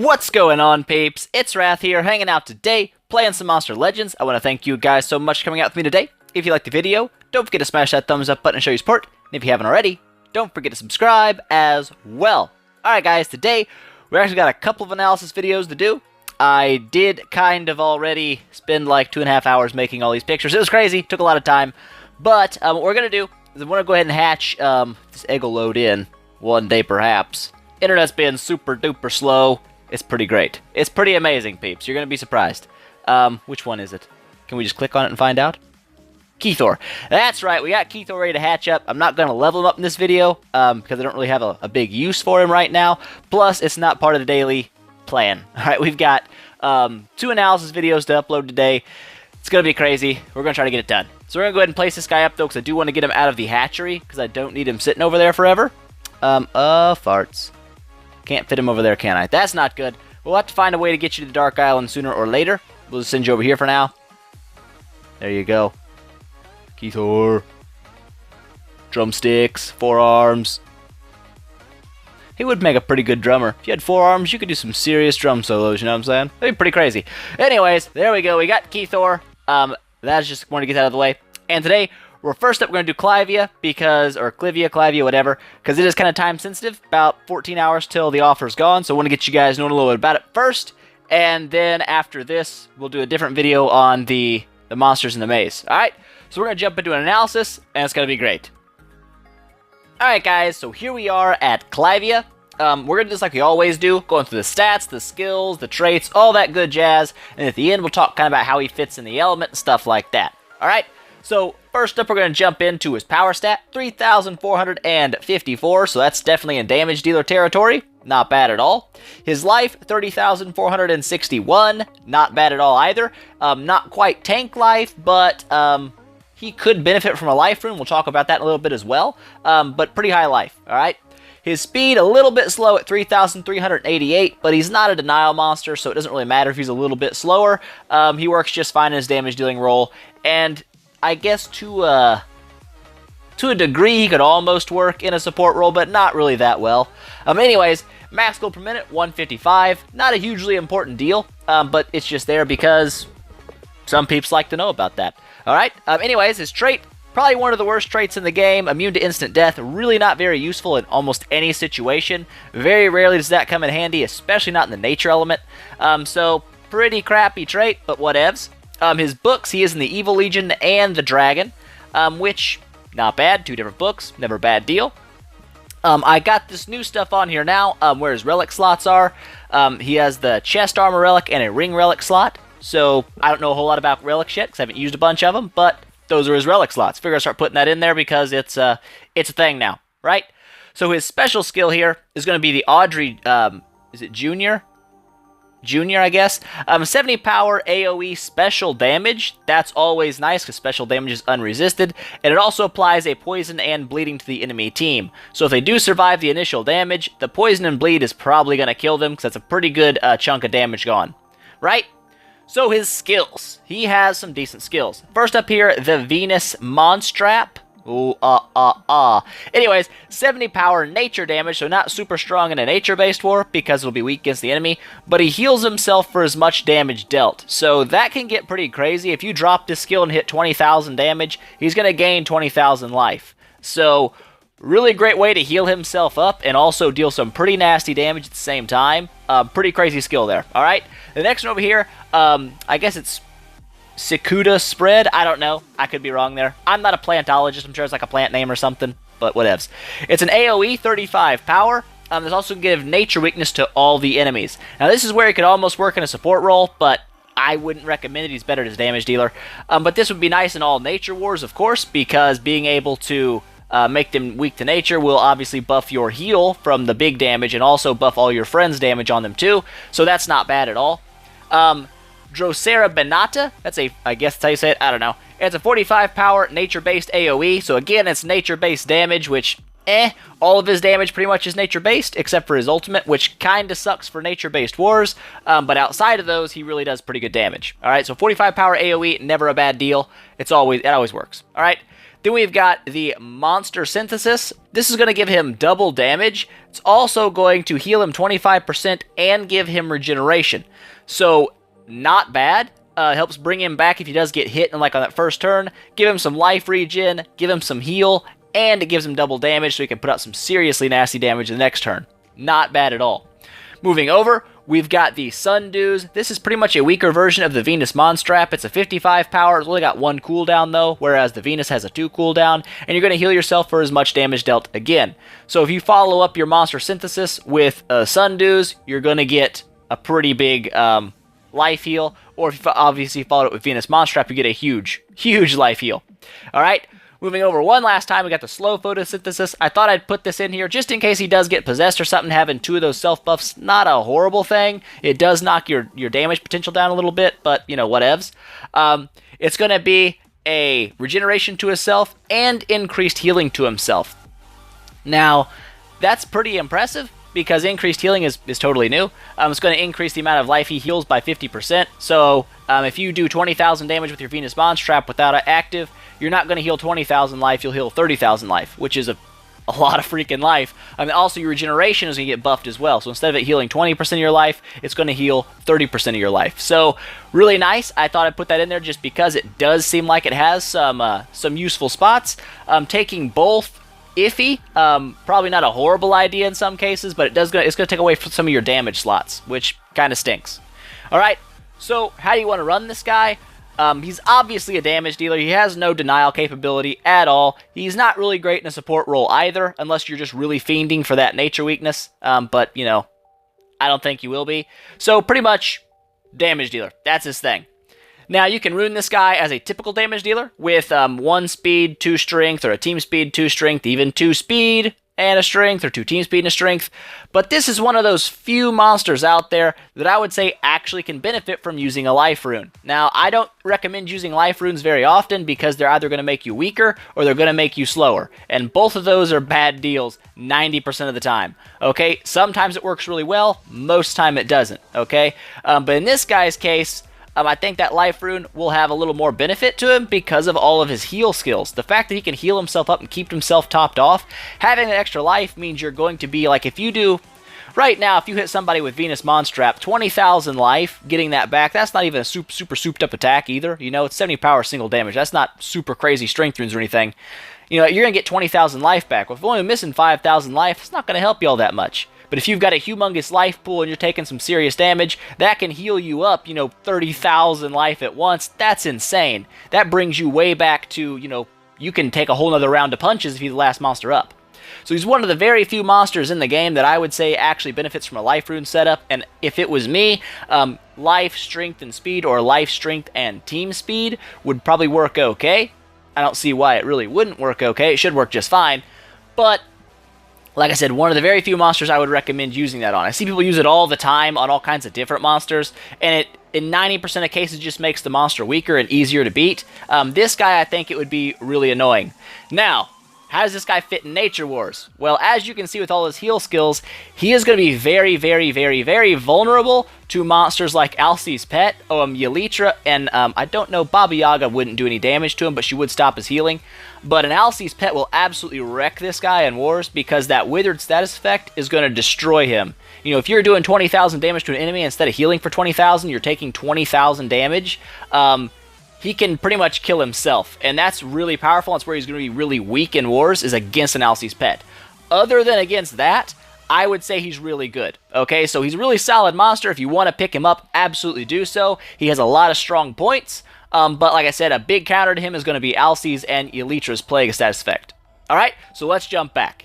What's going on, peeps? It's Wrath here, hanging out today, playing some Monster Legends. I want to thank you guys so much for coming out with me today. If you liked the video, don't forget to smash that thumbs up button and show your support. And if you haven't already, don't forget to subscribe as well. Alright guys, today, we actually got a couple of analysis videos to do. I did kind of already spend like 2.5 hours making all these pictures. It was crazy, took a lot of time. But what we're going to do is I'm going to go ahead and hatch, this egg will load in one day perhaps. Internet's been super duper slow. It's pretty great. It's pretty amazing, peeps. You're going to be surprised. Which one is it? Can we just click on it and find out? Keithor. That's right. We got Keithor ready to hatch up. I'm not going to level him up in this video because I don't really have a big use for him right now. Plus, it's not part of the daily plan. All right, we've got 2 analysis videos to upload today. It's going to be crazy. We're going to try to get it done. So we're going to go ahead and place this guy up, though, because I do want to get him out of the hatchery because I don't need him sitting over there forever. Farts. Can't fit him over there, can I? That's not good. We'll have to find a way to get you to the Dark Island sooner or later. We'll just send you over here for now. There you go. Keithor. Drumsticks. Forearms. He would make a pretty good drummer. If you had 4 arms, you could do some serious drum solos, you know what I'm saying? That'd be pretty crazy. Anyways, there we go. We got Keithor. That's just wanted to get that out of the way. And today, we're first up, we're going to do Clivia, or Clivia, whatever, because it is kind of time sensitive, about 14 hours till the offer's gone, so I want to get you guys knowing a little bit about it first, and then after this, we'll do a different video on the monsters in the maze. Alright, so we're going to jump into an analysis, and it's going to be great. Alright guys, so here we are at Clivia. We're going to do this like we always do, going through the stats, the skills, the traits, all that good jazz, and at the end, we'll talk kind of about how he fits in the element and stuff like that. Alright? So, first up, we're going to jump into his power stat, 3,454, so that's definitely in damage dealer territory. Not bad at all. His life, 30,461, not bad at all either. Not quite tank life, but he could benefit from a life rune. We'll talk about that in a little bit as well, but pretty high life, alright? His speed, a little bit slow at 3,388, but he's not a denial monster, so it doesn't really matter if he's a little bit slower. He works just fine in his damage dealing role, and I guess to a degree, he could almost work in a support role, but not really that well. Anyways, max gold per minute, 155. Not a hugely important deal, but it's just there because some peeps like to know about that. Alright, anyways, his trait, probably one of the worst traits in the game. Immune to instant death, really not very useful in almost any situation. Very rarely does that come in handy, especially not in the nature element. So, pretty crappy trait, but whatevs. His books, he is in the Evil Legion and the Dragon, which, not bad, 2 different books, never a bad deal. I got this new stuff on here now, where his relic slots are. He has the chest armor relic and a ring relic slot, so I don't know a whole lot about relics yet, because I haven't used a bunch of them, but those are his relic slots. Figure I'll start putting that in there because it's a thing now, right? So his special skill here is going to be the Audrey, is it Junior? Junior, I guess. 70 power AoE special damage. That's always nice because special damage is unresisted. And it also applies a poison and bleeding to the enemy team. So if they do survive the initial damage, the poison and bleed is probably going to kill them because that's a pretty good chunk of damage gone. Right? So his skills. He has some decent skills. First up here, the Venus Monstrap. Ooh, Anyways, 70 power nature damage, so not super strong in a nature-based war because it'll be weak against the enemy, but he heals himself for as much damage dealt. So that can get pretty crazy. If you drop this skill and hit 20,000 damage, he's going to gain 20,000 life. So, really great way to heal himself up and also deal some pretty nasty damage at the same time. Pretty crazy skill there, alright? The next one over here, I guess it's Cicuda spread? I don't know. I could be wrong there. I'm not a plantologist. I'm sure it's like a plant name or something, but whatevs. It's an AoE, 35 power. There's also give nature weakness to all the enemies. Now, this is where he could almost work in a support role, but I wouldn't recommend it. He's better as damage dealer. But this would be nice in all nature wars, of course, because being able to make them weak to nature will obviously buff your heal from the big damage and also buff all your friends' damage on them too. So that's not bad at all. Drosera Benata, that's I guess that's how you say it, I don't know. It's a 45 power nature-based AoE, so again, it's nature-based damage, which, all of his damage pretty much is nature-based, except for his ultimate, which kinda sucks for nature-based wars, but outside of those, he really does pretty good damage. Alright, so 45 power AoE, never a bad deal. It always works. Alright, Then we've got the Monster Synthesis. This is going to give him double damage. It's also going to heal him 25% and give him regeneration. So, not bad. Helps bring him back if he does get hit like on that first turn. Give him some life regen, give him some heal, and it gives him double damage so he can put out some seriously nasty damage the next turn. Not bad at all. Moving over, we've got the Sundews. This is pretty much a weaker version of the Venus Monstrap. It's a 55 power. It's only got 1 cooldown though, whereas the Venus has a 2 cooldown, and you're going to heal yourself for as much damage dealt again. So if you follow up your Monster Synthesis with Sundews, you're going to get a pretty big life heal, or if you obviously followed it with Venus Monstrap, you get a huge, huge life heal. Alright, moving over one last time, we got the Slow Photosynthesis. I thought I'd put this in here just in case he does get possessed or something. Having 2 of those self buffs, not a horrible thing. It does knock your damage potential down a little bit, but, you know, whatevs. It's going to be a regeneration to himself and increased healing to himself. Now, that's pretty impressive, because increased healing is totally new. It's going to increase the amount of life he heals by 50%. So if you do 20,000 damage with your Venus Monstrap without it active, you're not going to heal 20,000 life, you'll heal 30,000 life, which is a lot of freaking life. Also, your regeneration is going to get buffed as well. So instead of it healing 20% of your life, it's going to heal 30% of your life. So really nice. I thought I'd put that in there just because it does seem like it has some useful spots. Taking both, iffy. Probably not a horrible idea in some cases, but it's going to take away from some of your damage slots, which kind of stinks. Alright, so how do you want to run this guy? He's obviously a damage dealer. He has no denial capability at all. He's not really great in a support role either, unless you're just really fiending for that nature weakness. But, you know, I don't think you will be. So, pretty much, damage dealer. That's his thing. Now, you can rune this guy as a typical damage dealer with 1 speed, 2 strength, or a team speed, 2 strength, even 2 speed and a strength, or 2 team speed and a strength. But this is one of those few monsters out there that I would say actually can benefit from using a life rune. Now, I don't recommend using life runes very often because they're either going to make you weaker or they're going to make you slower. And both of those are bad deals 90% of the time. Okay, sometimes it works really well, most time it doesn't. Okay, but in this guy's case, I think that life rune will have a little more benefit to him because of all of his heal skills. The fact that he can heal himself up and keep himself topped off, having that extra life means you're going to be like, if you do, right now, if you hit somebody with Venus Monstrap, 20,000 life, getting that back, that's not even a super souped up attack either. You know, it's 70 power single damage. That's not super crazy strength runes or anything. You know, you're going to get 20,000 life back. Well, if you're only missing 5,000 life, it's not going to help you all that much. But if you've got a humongous life pool and you're taking some serious damage, that can heal you up, you know, 30,000 life at once. That's insane. That brings you way back to, you know, you can take a whole nother round of punches if you're the last monster up. So he's one of the very few monsters in the game that I would say actually benefits from a life rune setup. And if it was me, life, strength, and speed, or life, strength, and team speed would probably work okay. I don't see why it really wouldn't work okay. It should work just fine. But like I said, one of the very few monsters I would recommend using that on. I see people use it all the time on all kinds of different monsters, and it, in 90% of cases, just makes the monster weaker and easier to beat. This guy, I think it would be really annoying. Now, how does this guy fit in Nature Wars? Well, as you can see with all his heal skills, he is going to be very vulnerable to monsters like Alceste's Pet, Elytra, and I don't know, Baba Yaga wouldn't do any damage to him, but she would stop his healing. But an Alceste's Pet will absolutely wreck this guy in Wars because that Withered status effect is going to destroy him. You know, if you're doing 20,000 damage to an enemy, instead of healing for 20,000, you're taking 20,000 damage, he can pretty much kill himself, and that's really powerful. That's where he's going to be really weak in Wars, is against an Alceste's Pet. Other than against that, I would say he's really good. Okay, so he's a really solid monster. If you want to pick him up, absolutely do so. He has a lot of strong points, but like I said, a big counter to him is going to be Alceste's and Elytra's Plague status effect. Alright, so let's jump back.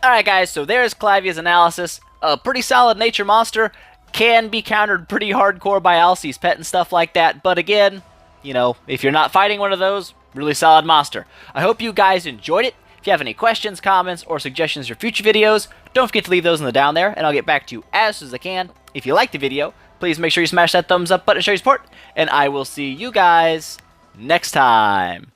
Alright guys, so there's Clivia's analysis. A pretty solid nature monster. Can be countered pretty hardcore by Alceste's Pet and stuff like that, but again, you know, if you're not fighting one of those, really solid monster. I hope you guys enjoyed it. If you have any questions, comments, or suggestions for future videos, don't forget to leave those in the down there, and I'll get back to you as soon as I can. If you liked the video, please make sure you smash that thumbs up button to show your support, and I will see you guys next time.